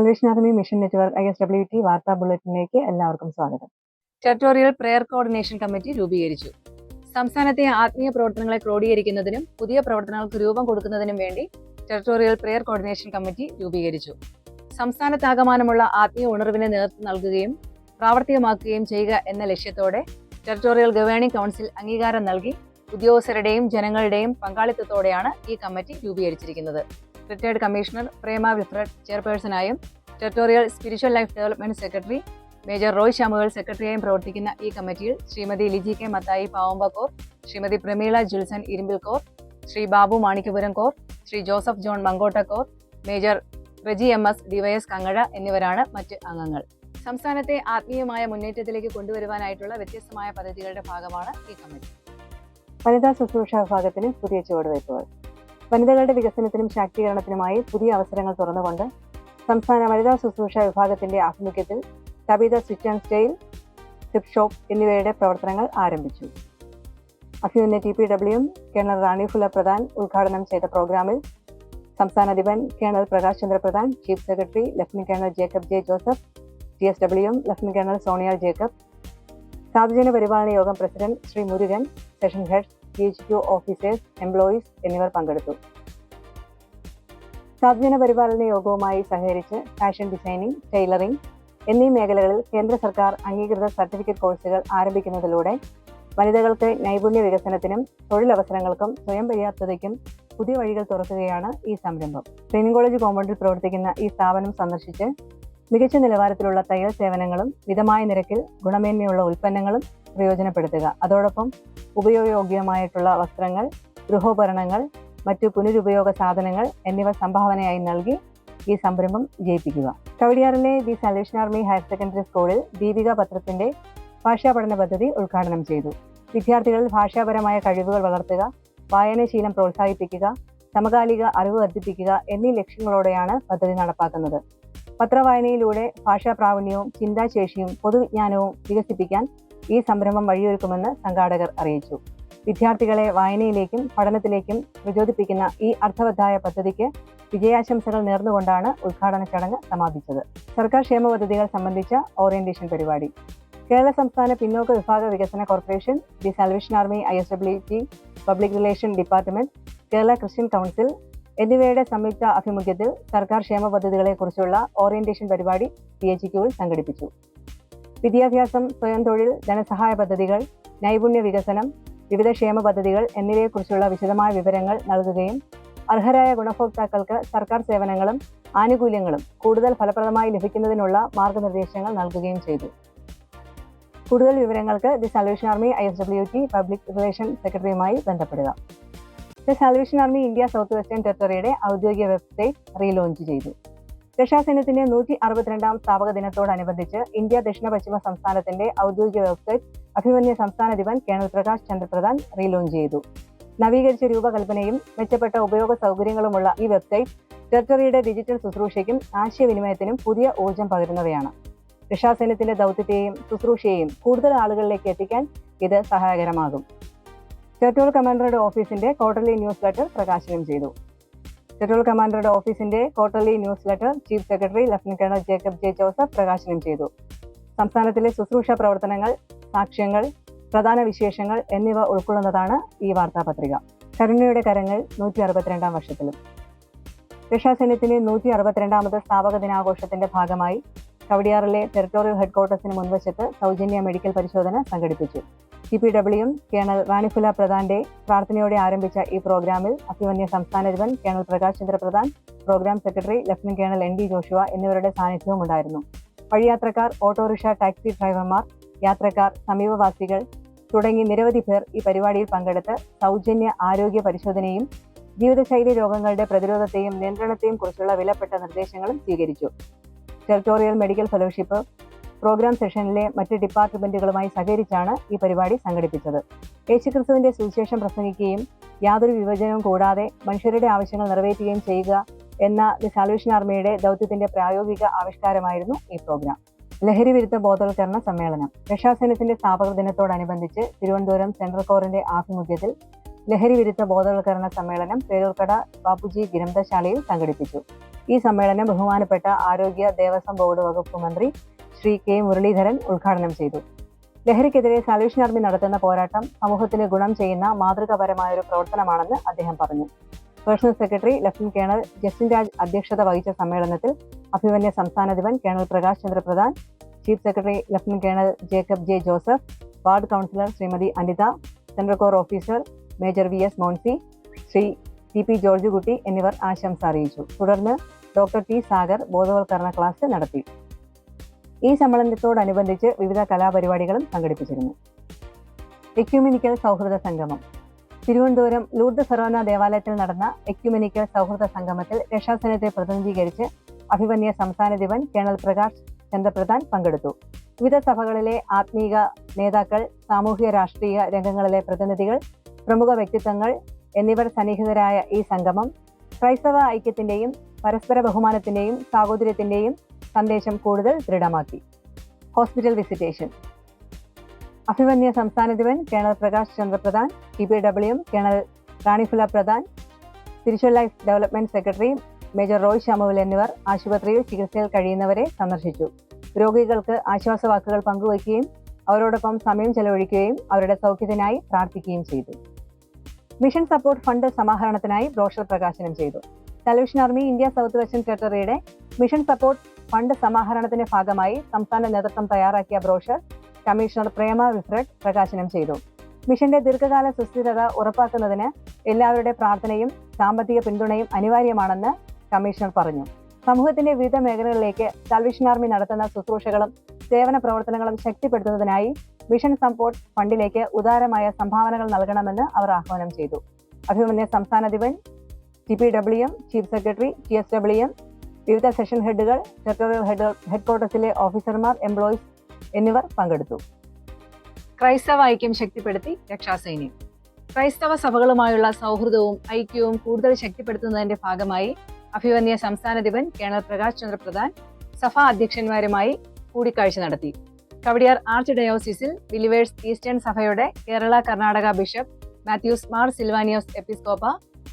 Salvation army mission network ISWT വാർത്താ ബുള്ളറ്റിനിലേക്ക് എല്ലാവർക്കും സ്വാഗതം. ടെറിട്ടോറിയൽ പ്രെയർ കോർഡിനേഷൻ കമ്മിറ്റി രൂപീകരിച്ചു. സംസ്ഥാനത്തെ ആത്മീയ പ്രവർത്തനങ്ങളെ ക്രോഡീകരിക്കുന്നതിനും പുതിയ പ്രവർത്തനങ്ങൾക്ക് രൂപം കൊടുക്കുന്നതിനും വേണ്ടി ടെറിട്ടോറിയൽ പ്രെയർ കോർഡിനേഷൻ കമ്മിറ്റി രൂപീകരിച്ചു. സംസ്ഥാനത്താകമാനമുള്ള ആത്മീയ ഉണർവിന് നേതൃത്വം നൽകുകയും പ്രാവർത്തികമാക്കുകയും ചെയ്യുക എന്ന ലക്ഷ്യത്തോടെ ടെറിട്ടോറിയൽ ഗവേണിംഗ് കൗൺസിൽ അംഗീകാരം നൽകി ഉദ്യോഗസ്ഥരുടെയും ജനങ്ങളുടെയും പങ്കാളിത്തത്തോടെയാണ് ഈ കമ്മിറ്റി രൂപീകരിച്ചിരിക്കുന്നത്. റിട്ടയർഡ് കമ്മീഷണർ പ്രേമ വിഫ്രഡ് ചെയർപേഴ്സണായും territorial spiritual life development secretary major Roy Samuel സെക്രട്ടറിയായും പ്രവർത്തിക്കുന്ന ഈ കമ്മിറ്റിയിൽ Shrimati Liji K Mathai Pavamba corps, Shrimati Prameela Julson Irumbil corps, Shri Babu Manikyapuram corps, Shri Joseph John Mankotta corps, Major Reji MS DYS Kangazha എന്നിവരാണ് മറ്റ് അംഗങ്ങൾ. സംസ്ഥാനത്തെ ആത്മീയമായ മുന്നേറ്റത്തിലേക്ക് കൊണ്ടുവരുവാനായിട്ടുള്ള വ്യത്യസ്തമായ പദ്ധതികളുടെ ഭാഗമാണ് ഈ കമ്മിറ്റി. വനിതാ ശുശ്രൂഷ വിഭാഗത്തിന് പുതിയ ചുവടുവയ്പ്പുകൾ. വനിതകളുടെ വികസനത്തിനും ശാക്തീകരണത്തിനുമായി പുതിയ അവസരങ്ങൾ തുറന്നുകൊണ്ട് സംസ്ഥാന വനിതാ ശുശ്രൂഷ വിഭാഗത്തിന്റെ ആഭിമുഖ്യത്തിൽ Tabitha stitch and style, hip shop എന്നിവയുടെ പ്രവർത്തനങ്ങൾ ആരംഭിച്ചു. അഭിമന്യ TPW കേണൽ റാണി ഫുല പ്രധാൻ ഉദ്ഘാടനം ചെയ്ത പ്രോഗ്രാമിൽ സംസ്ഥാന അധിപൻ Colonel Prakash Chandra Pradhan, chief secretary Lieutenant Colonel Jacob J. Joseph, TSW Lieutenant Colonel Sonia Jacob, സാധുജന പരിപാലന യോഗം president Shri Murugan, session heads, GHQ officers, employees എന്നിവർ പങ്കെടുത്തു. സാധുജന പരിപാലന യോഗവുമായി സഹകരിച്ച് ഫാഷൻ ഡിസൈനിങ്, ടൈലറിംഗ് എന്നീ മേഖലകളിൽ കേന്ദ്ര സർക്കാർ അംഗീകൃത സർട്ടിഫിക്കറ്റ് കോഴ്സുകൾ ആരംഭിക്കുന്നതിലൂടെ വനിതകൾക്ക് നൈപുണ്യ വികസനത്തിനും തൊഴിലവസരങ്ങൾക്കും സ്വയം പര്യാപ്തതയ്ക്കും പുതിയ വഴികൾ തുറക്കുകയാണ് ഈ സംരംഭം. ട്രെയിനിങ് കോളേജ് കോമ്പൗണ്ടിൽ പ്രവർത്തിക്കുന്ന ഈ സ്ഥാപനം സന്ദർശിച്ച് മികച്ച നിലവാരത്തിലുള്ള തയ്യൽ സേവനങ്ങളും മിതമായ നിരക്കിൽ ഗുണമേന്മയുള്ള ഉൽപ്പന്നങ്ങളും പ്രയോജനപ്പെടുത്തുക, അതോടൊപ്പം ഉപയോഗയോഗ്യമായിട്ടുള്ള വസ്ത്രങ്ങൾ, ഗൃഹോപകരണങ്ങൾ, മറ്റു പുനരുപയോഗ സാധനങ്ങൾ എന്നിവ സംഭാവനയായി നൽകി ഈ സംരംഭം വിജയിപ്പിക്കുക. കവടിയാറിലെ the Salvation Army higher secondary സ്കൂളിൽ ദീപിക പത്രത്തിന്റെ ഭാഷാ പഠന പദ്ധതി ഉദ്ഘാടനം ചെയ്തു. വിദ്യാർത്ഥികളിൽ ഭാഷാപരമായ കഴിവുകൾ വളർത്തുക, വായനാശീലം പ്രോത്സാഹിപ്പിക്കുക, സമകാലിക അറിവ് വർദ്ധിപ്പിക്കുക എന്നീ ലക്ഷ്യങ്ങളോടെയാണ് പദ്ധതി നടപ്പാക്കുന്നത്. പത്രവായനയിലൂടെ ഭാഷാ പ്രാവീണ്യവും ചിന്താശേഷിയും പൊതുവിജ്ഞാനവും വികസിപ്പിക്കാൻ ഈ സംരംഭം വഴിയൊരുക്കുമെന്ന് സംഘാടകർ അറിയിച്ചു. വിദ്യാർത്ഥികളെ വായനയിലേക്കും പഠനത്തിലേക്കും പ്രചോദിപ്പിക്കുന്ന ഈ അർത്ഥവത്തായ പദ്ധതിക്ക് വിജയാശംസകൾ നേർന്നുകൊണ്ടാണ് ഉദ്ഘാടന ചടങ്ങ് സമാപിച്ചത്. സർക്കാർ ക്ഷേമ പദ്ധതികൾ സംബന്ധിച്ച ഓറിയന്റേഷൻ പരിപാടി. കേരള സംസ്ഥാന പിന്നോക്ക വിഭാഗ വികസന corporation, the Salvation Army ISWT public relation department, Kerala Christian council എന്നിവയുടെ സംയുക്ത ആഭിമുഖ്യത്തിൽ സർക്കാർ ക്ഷേമ പദ്ധതികളെ കുറിച്ചുള്ള ഓറിയന്റേഷൻ പരിപാടി PHQവിൽ സംഘടിപ്പിച്ചു. വിദ്യാഭ്യാസം, സ്വയം തൊഴിൽ, ധനസഹായ പദ്ധതികൾ, നൈപുണ്യ വികസനം, വിവിധ ക്ഷേമ പദ്ധതികൾ എന്നിവയെക്കുറിച്ചുള്ള വിശദമായ വിവരങ്ങൾ നൽകുകയും അർഹരായ ഗുണഭോക്താക്കൾക്ക് സർക്കാർ സേവനങ്ങളും ആനുകൂല്യങ്ങളും കൂടുതൽ ഫലപ്രദമായി ലഭിക്കുന്നതിനുള്ള മാർഗനിർദ്ദേശങ്ങൾ നൽകുകയും ചെയ്തു. കൂടുതൽ വിവരങ്ങൾക്ക് the Salvation Army ISWT public relation സെക്രട്ടറിയുമായി ബന്ധപ്പെടുക. The Salvation Army India South Western ടെറിട്ടറിയുടെ ഔദ്യോഗിക വെബ്സൈറ്റ് റീലോഞ്ച് ചെയ്തു. രക്ഷാസൈന്യത്തിന്റെ 162ാം സ്ഥാപക ദിനത്തോടനുബന്ധിച്ച് ഇന്ത്യ ദക്ഷിണ പശ്ചിമ സംസ്ഥാനത്തിന്റെ ഔദ്യോഗിക വെബ്സൈറ്റ് അഭിമന്യ സംസ്ഥാനാധിപൻ കേണൽ പ്രകാശ് ചന്ദ്ര പ്രധാൻ റീലോഞ്ച് ചെയ്തു. നവീകരിച്ച രൂപകൽപ്പനയും മെച്ചപ്പെട്ട ഉപയോഗ സൗകര്യങ്ങളുമുള്ള ഈ വെബ്സൈറ്റ് ടെറിട്ടറിയുടെ ഡിജിറ്റൽ ശുശ്രൂഷയ്ക്കും ആശയവിനിമയത്തിനും പുതിയ ഊർജ്ജം പകരുന്നവയാണ്. രക്ഷാസൈന്യത്തിന്റെ ദൗത്യത്തെയും ശുശ്രൂഷയെയും കൂടുതൽ ആളുകളിലേക്ക് എത്തിക്കാൻ ഇത് സഹായകരമാകും. ടെറിട്ടോറിയൽ കമാൻഡറുടെ ഓഫീസിന്റെ ക്വാർട്ടർലി ന്യൂസ് ലെറ്റർ പ്രകാശനം ചെയ്തു. ടെറിട്ടോറിയൽ കമാൻഡറുടെ ഓഫീസിന്റെ quarterly news letter chief secretary Lieutenant Colonel Jacob J. Joseph പ്രകാശനം ചെയ്തു. സംസ്ഥാനത്തിലെ ശുശ്രൂഷ പ്രവർത്തനങ്ങൾ, സാക്ഷ്യങ്ങൾ, പ്രധാന വിശേഷങ്ങൾ എന്നിവ ഉൾക്കൊള്ളുന്നതാണ് ഈ വാർത്താപത്രിക. കരുണയുടെ കരങ്ങൾ 162ാം വർഷത്തിലും. രക്ഷാസൈന്യത്തിന്റെ 162ാമത് സ്ഥാപക ദിനാഘോഷത്തിന്റെ ഭാഗമായി കവടിയാറിലെ ടെറിട്ടോറിയൽ ഹെഡ്ക്വാർട്ടേഴ്സിന് മുൻവശത്ത് സൗജന്യ മെഡിക്കൽ പരിശോധന സംഘടിപ്പിച്ചു. TPW കേണൽ റാണി ഫുല പ്രധാന്റെ പ്രാർത്ഥനയോടെ ആരംഭിച്ച ഈ പ്രോഗ്രാമിൽ അഭിമന്യ സംസ്ഥാനാധിപൻ colonel Prakash Chandra Pradhan, programme secretary Lieutenant Colonel ND Joshua എന്നിവരുടെ സാന്നിധ്യവും ഉണ്ടായിരുന്നു. വഴിയാത്രക്കാർ, ഓട്ടോറിക്ഷ ടാക്സി ഡ്രൈവർമാർ, യാത്രക്കാർ, സമീപവാസികൾ തുടങ്ങി നിരവധി പേർ ഈ പരിപാടിയിൽ പങ്കെടുത്ത് സൗജന്യ ആരോഗ്യ പരിശോധനയും ജീവിതശൈലി രോഗങ്ങളുടെ പ്രതിരോധത്തെയും നിയന്ത്രണത്തെയും കുറിച്ചുള്ള വിലപ്പെട്ട നിർദ്ദേശങ്ങളും സ്വീകരിച്ചു. ടെറിട്ടോറിയൽ മെഡിക്കൽ ഫെലോഷിപ്പ് പ്രോഗ്രാം സെഷനിലെ മറ്റ് ഡിപ്പാർട്ട്മെന്റുകളുമായി സഹകരിച്ചാണ് ഈ പരിപാടി സംഘടിപ്പിച്ചത്. യേശുക്രിസ്തുവിന്റെ സുവിശേഷം പ്രസംഗിക്കുകയും യാതൊരു വിഭജനവും കൂടാതെ മനുഷ്യരുടെ ആവശ്യങ്ങൾ നിറവേറ്റുകയും ചെയ്യുക എന്ന ദി സാൽവേഷൻ ആർമിയുടെ ദൗത്യത്തിന്റെ പ്രായോഗിക ആവിഷ്കാരമായിരുന്നു ഈ പ്രോഗ്രാം. ലഹരി വിരുദ്ധ ബോധവൽക്കരണ സമ്മേളനം. രക്ഷാസൈന്യത്തിന്റെ സ്ഥാപക ദിനത്തോടനുബന്ധിച്ച് തിരുവനന്തപുരം സെൻട്രൽ കോറിന്റെ ആഭിമുഖ്യത്തിൽ ലഹരി വിരുദ്ധ ബോധവൽക്കരണ സമ്മേളനം പേരൂർക്കട ബാപ്പുജി ഗ്രന്ഥശാലയിൽ സംഘടിപ്പിച്ചു. ഈ സമ്മേളനം ബഹുമാനപ്പെട്ട ആരോഗ്യ ദേവസ്വം ബോർഡ് വകുപ്പ് മന്ത്രി ശ്രീ കെ മുരളീധരൻ ഉദ്ഘാടനം ചെയ്തു. ലഹരിക്കെതിരെ സാൽവേഷൻ ആർമി നടത്തുന്ന പോരാട്ടം സമൂഹത്തിന് ഗുണം ചെയ്യുന്ന മാതൃകാപരമായ ഒരു പ്രവർത്തനമാണെന്ന് അദ്ദേഹം പറഞ്ഞു. Personal secretary Lieutenant Colonel Justin Raj അധ്യക്ഷത വഹിച്ച സമ്മേളനത്തിൽ അഭിമന്യ സംസ്ഥാന അധിപൻ Colonel Prakash Chandra Pradhan, chief secretary Lieutenant Colonel Jacob J Joseph, ward councillor Shrimati Anitha, central corps officer Major V S Moncy, Shri T P George Kutty എന്നിവർ ആശംസ അറിയിച്ചു. തുടർന്ന് ഡോക്ടർ ടി സാഗർ ബോധവൽക്കരണ ക്ലാസ് നടത്തി. ഈ സമ്മേളനത്തോടനുബന്ധിച്ച് വിവിധ കലാപരിപാടികളും സംഘടിപ്പിച്ചിരുന്നു. എക്യുമെനിക്കൽ സൗഹൃദ സംഗമം. തിരുവനന്തപുരം ലൂർദ് ഫെറോന ദേവാലയത്തിൽ നടന്ന എക്യുമെനിക്കൽ സൗഹൃദ സംഗമത്തിൽ രക്ഷാസേനത്തെ പ്രതിനിധീകരിച്ച് അഭിമന്യ സംസ്ഥാനാധിപൻ കേണൽ പ്രകാശ് ചന്ദ്രപ്രധാൻ പങ്കെടുത്തു. വിവിധ സഭകളിലെ ആത്മീക നേതാക്കൾ, സാമൂഹിക രാഷ്ട്രീയ രംഗങ്ങളിലെ പ്രതിനിധികൾ, പ്രമുഖ വ്യക്തിത്വങ്ങൾ എന്നിവർ സന്നിഹിതരായ ഈ സംഗമം ക്രൈസ്തവ ഐക്യത്തിന്റെയും പരസ്പര ബഹുമാനത്തിന്റെയും സാഹോദര്യത്തിന്റെയും സന്ദേശം കൂടുതൽ ദൃഢമാക്കി. Hospital visitation. അഭിമന്യ സംസ്ഥാനാധിപൻ colonel Prakash Chandrapradhan, TPWM colonel Ranifula Pradhan, spiritual life development secretary major Roy Samuel എന്നിവർ ആശുപത്രിയിൽ ചികിത്സയിൽ കഴിയുന്നവരെ സന്ദർശിച്ചു. രോഗികൾക്ക് ആശ്വാസവാക്കുകൾ പങ്കുവയ്ക്കുകയും അവരോടൊപ്പം സമയം ചെലവഴിക്കുകയും അവരുടെ സൗഖ്യത്തിനായി പ്രാർത്ഥിക്കുകയും ചെയ്തു. മിഷൻ സപ്പോർട്ട് ഫണ്ട് സമാഹരണത്തിനായി ബ്രോഷർ പ്രകാശനം ചെയ്തു. Salvation Army India South Western ടെറിട്ടറിയുടെ മിഷൻ സപ്പോർട്ട് ഫണ്ട് സമാഹരണത്തിന്റെ ഭാഗമായി സംസ്ഥാന നേതൃത്വം തയ്യാറാക്കിയ ബ്രോഷർ കമ്മീഷണർ പ്രേമ വിഫ്രഡ് പ്രകാശനം ചെയ്തു. മിഷന്റെ ദീർഘകാല സുസ്ഥിരത ഉറപ്പാക്കുന്നതിന് എല്ലാവരുടെ പ്രാർത്ഥനയും സാമ്പത്തിക പിന്തുണയും അനിവാര്യമാണെന്ന് കമ്മീഷണർ പറഞ്ഞു. സമൂഹത്തിന്റെ വിവിധ മേഖലകളിലേക്ക് സാൽവേഷൻ ആർമി നടത്തുന്ന ശുശ്രൂഷകളും സേവന പ്രവർത്തനങ്ങളും ശക്തിപ്പെടുത്തുന്നതിനായി മിഷൻ സപ്പോർട്ട് ഫണ്ടിലേക്ക് ഉദാരമായ സംഭാവനകൾ നൽകണമെന്ന് അവർ ആഹ്വാനം ചെയ്തു. അഭിമന്യ സംസ്ഥാനാധിപൻ, TPWM ചീഫ് സെക്രട്ടറി, TSWM, വിവിധ സെഷൻ ഹെഡുകൾ, ടെറിട്ടോറിയൽ ഹെഡ്ക്വാർട്ടേഴ്സിലെ ഓഫീസർമാർ, എംപ്ലോയീസ് എന്നിവർ പങ്കെടുത്തു. ക്രൈസ്തവ ഐക്യം ശക്തിപ്പെടുത്തി രക്ഷാസൈന്യം. ക്രൈസ്തവ സഭകളുമായുള്ള സൗഹൃദവും ഐക്യവും കൂടുതൽ ശക്തിപ്പെടുത്തുന്നതിന്റെ ഭാഗമായി അഭിമന്യ സംസ്ഥാനാധിപൻ കേണൽ പ്രകാശ് ചന്ദ്ര പ്രധാൻ സഭാ അധ്യക്ഷന്മാരുമായി കൂടിക്കാഴ്ച നടത്തി. കവടിയാർ ആർച്ച് ഡയോസിസിൽ ബിലിവേഴ്സ് ഈസ്റ്റേൺ സഭയുടെ Kerala Karnataka Bishop Mathews Mar Silvanios Episcopa,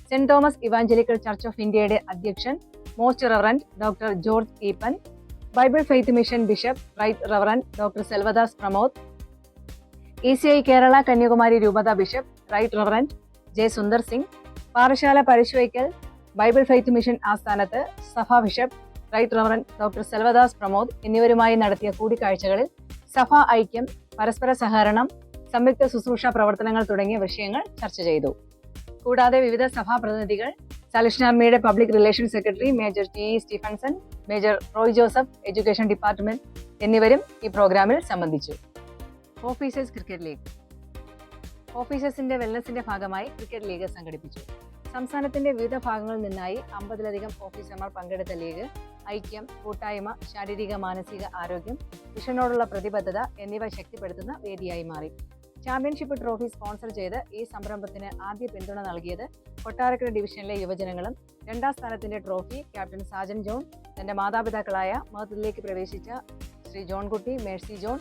Saint Thomas Evangelical Church of ഇന്ത്യയുടെ അധ്യക്ഷൻ Most Reverend Doctor George Eapen, Bible Faith Mission Bishop Right Reverend Doctor Selvadas Pramod, ECI Kerala Kanyakumari രൂപത Bishop Right Reverend J Sundar Singh, Parassala Parasuvaikkal Bible Faith Mission ആസ്ഥാനത്ത് സഭാ Bishop Right Reverend Doctor Selvadas Pramod എന്നിവരുമായി നടത്തിയ കൂടിക്കാഴ്ചകളിൽ സഭാ ഐക്യം, പരസ്പര സഹകരണം, സംയുക്ത ശുശ്രൂഷ പ്രവർത്തനങ്ങൾ തുടങ്ങിയ വിഷയങ്ങൾ ചർച്ച ചെയ്തു. കൂടാതെ വിവിധ സഭാ പ്രതിനിധികൾ, സാൽവേഷൻ ആർമിയുടെ public relations secretary Major TE Stephenson, Major Roy Joseph, education department എന്നിവരും ഈ പ്രോഗ്രാമിൽ സംബന്ധിച്ചു. Officers cricket league. ഓഫീസേഴ്സിന്റെ വെൽനസിന്റെ ഭാഗമായി ക്രിക്കറ്റ് ലീഗ് സംഘടിപ്പിച്ചു. സംസ്ഥാനത്തിന്റെ വിവിധ ഭാഗങ്ങളിൽ നിന്നായി 50-ലധികം ഓഫീസർമാർ പങ്കെടുത്ത ലീഗ് ഐക്യം, കൂട്ടായ്മ, ശാരീരിക മാനസിക ആരോഗ്യം, മിഷനോടുള്ള പ്രതിബദ്ധത എന്നിവ ശക്തിപ്പെടുത്തുന്ന വേദിയായി മാറി. ചാമ്പ്യൻഷിപ്പ് ട്രോഫി സ്പോൺസർ ചെയ്ത് ഈ സംരംഭത്തിന് ആദ്യ പിന്തുണ നൽകിയത് കൊട്ടാരക്കര ഡിവിഷനിലെ യുവജനങ്ങളും, രണ്ടാം സ്ഥാനത്തിന്റെ ട്രോഫി ക്യാപ്റ്റൻ സാജൻ ജോൺ, തന്റെ മാതാപിതാക്കളായ മഹത്തിലേക്ക് പ്രവേശിച്ച ശ്രീ ജോൺകുട്ടി, മേഴ്സി ജോൺ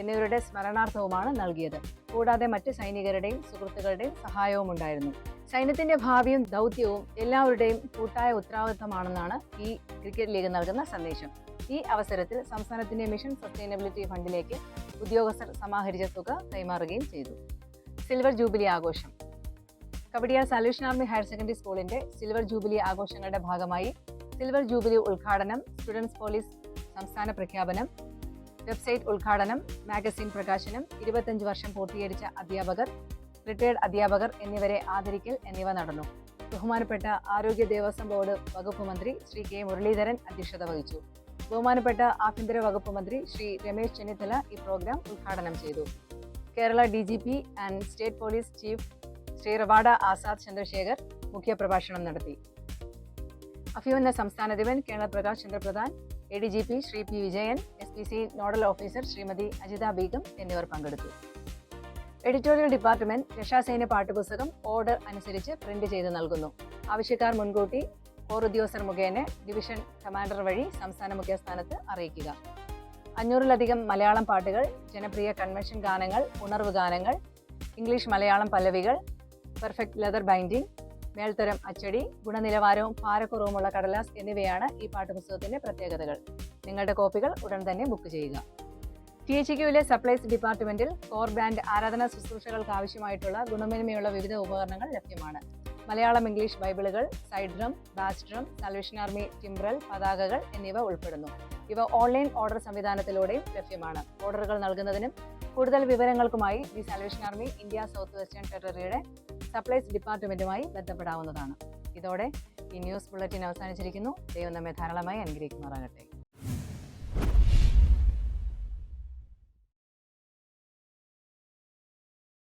എന്നിവരുടെ സ്മരണാർത്ഥവുമാണ് നൽകിയത്. കൂടാതെ മറ്റ് സൈനികരുടെയും സുഹൃത്തുക്കളുടെയും സഹായവും ഉണ്ടായിരുന്നു. സൈന്യത്തിന്റെ ഭാവിയും ദൗത്യവും എല്ലാവരുടെയും കൂട്ടായ ഉത്തരവാദിത്തമാണെന്നാണ് ഈ ക്രിക്കറ്റ് ലീഗ് നൽകുന്ന സന്ദേശം. ഈ അവസരത്തിൽ സംസ്ഥാനത്തിന്റെ മിഷൻ സസ്റ്റൈനബിലിറ്റി ഫണ്ടിലേക്ക് ഉദ്യോഗസ്ഥർ സമാഹരിച്ച തുക കൈമാറുകയും ചെയ്തു. സിൽവർ ജൂബിലി ആഘോഷം. Kawdiar Salvation Army higher secondary സ്കൂളിന്റെ സിൽവർ ജൂബിലി ആഘോഷങ്ങളുടെ ഭാഗമായി സിൽവർ ജൂബിലി ഉദ്ഘാടനം, സ്റ്റുഡൻസ് പോലീസ് സംസ്ഥാന പ്രഖ്യാപനം, വെബ്സൈറ്റ് ഉദ്ഘാടനം, മാഗസിൻ പ്രകാശനം, 25 വർഷം പൂർത്തീകരിച്ച അധ്യാപകർ, റിട്ടയർഡ് അധ്യാപകർ എന്നിവരെ ആദരിക്കൽ എന്നിവ നടന്നു. ബഹുമാനപ്പെട്ട ആരോഗ്യ ദേവസ്വം ബോർഡ് വകുപ്പ് മന്ത്രി ശ്രീ കെ മുരളീധരൻ അധ്യക്ഷത വഹിച്ചു. ബഹുമാനപ്പെട്ട ആഭ്യന്തര വകുപ്പ് മന്ത്രി ശ്രീ രമേശ് ചെന്നിത്തല ഈ പ്രോഗ്രാം ഉദ്ഘാടനം ചെയ്തു. Kerala DGP and state police chief Shri Ravada Azad Chandrasekhar മുഖ്യപ്രഭാഷണം നടത്തി. അഭിമന്യ സംസ്ഥാനാധിപൻ colonel Prakash Chandra Pradhan, ADGP Shri P Vijayan, SPC nodal officer Shrimati Ajitha Beegum എന്നിവർ പങ്കെടുത്തു. എഡിറ്റോറിയൽ ഡിപ്പാർട്ട്മെന്റ് രക്ഷാസൈന്യ പാഠ്യപുസ്തകം ഓർഡർ അനുസരിച്ച് പ്രിന്റ് ചെയ്ത് നൽകുന്നു. ആവശ്യക്കാർ മുൻകൂട്ടി കോർ ഉദ്യോഗസ്ഥർ മുഖേന ഡിവിഷൻ കമാൻഡർ വഴി സംസ്ഥാന മുഖ്യസ്ഥാനത്ത് അറിയിക്കുക. 500-ലധികം മലയാളം പാട്ടുകൾ, ജനപ്രിയ കൺവെൻഷൻ ഗാനങ്ങൾ, ഉണർവ് ഗാനങ്ങൾ, ഇംഗ്ലീഷ് മലയാളം പല്ലവികൾ, പെർഫെക്റ്റ് ലെതർ ബൈൻഡിംഗ്, മേൽത്തരം അച്ചടി, ഗുണനിലവാരവും ഭാരക്കുറവുമുള്ള കടലാസ് എന്നിവയാണ് ഈ പാഠപുസ്തകത്തിന്റെ പ്രത്യേകതകൾ. നിങ്ങളുടെ കോപ്പികൾ ഉടൻ തന്നെ ബുക്ക് ചെയ്യുക. THQയിലെ സപ്ലൈസ് ഡിപ്പാർട്ട്മെന്റിൽ കോർ ബ്രാൻഡ് ആരാധനാ ശുശ്രൂഷകൾക്ക് ആവശ്യമായിട്ടുള്ള ഗുണമേന്മയുള്ള വിവിധ ഉപകരണങ്ങൾ ലഭ്യമാണ്. മലയാളം ഇംഗ്ലീഷ് ബൈബിളുകൾ, side drum, bass drum, Salvation Army timbrel പതാകകൾ എന്നിവ ഉൾപ്പെടുന്നു. ഇവ ഓൺലൈൻ ഓർഡർ സംവിധാനത്തിലൂടെയും ലഭ്യമാണ്. ഓർഡറുകൾ നൽകുന്നതിനും കൂടുതൽ വിവരങ്ങൾക്കുമായി the Salvation Army India South Western ടെറിട്ടറിയുടെ സപ്ലൈസ് ഡിപ്പാർട്ട്മെന്റുമായി ബന്ധപ്പെടാവുന്നതാണ്. ഇതോടെ ഈ ന്യൂസ് ബുള്ളറ്റിൻ അവസാനിച്ചിരിക്കുന്നു. ദൈവം നമ്മെ ധാരാളമായി അനുഗ്രഹിക്കുമാറാകട്ടെ.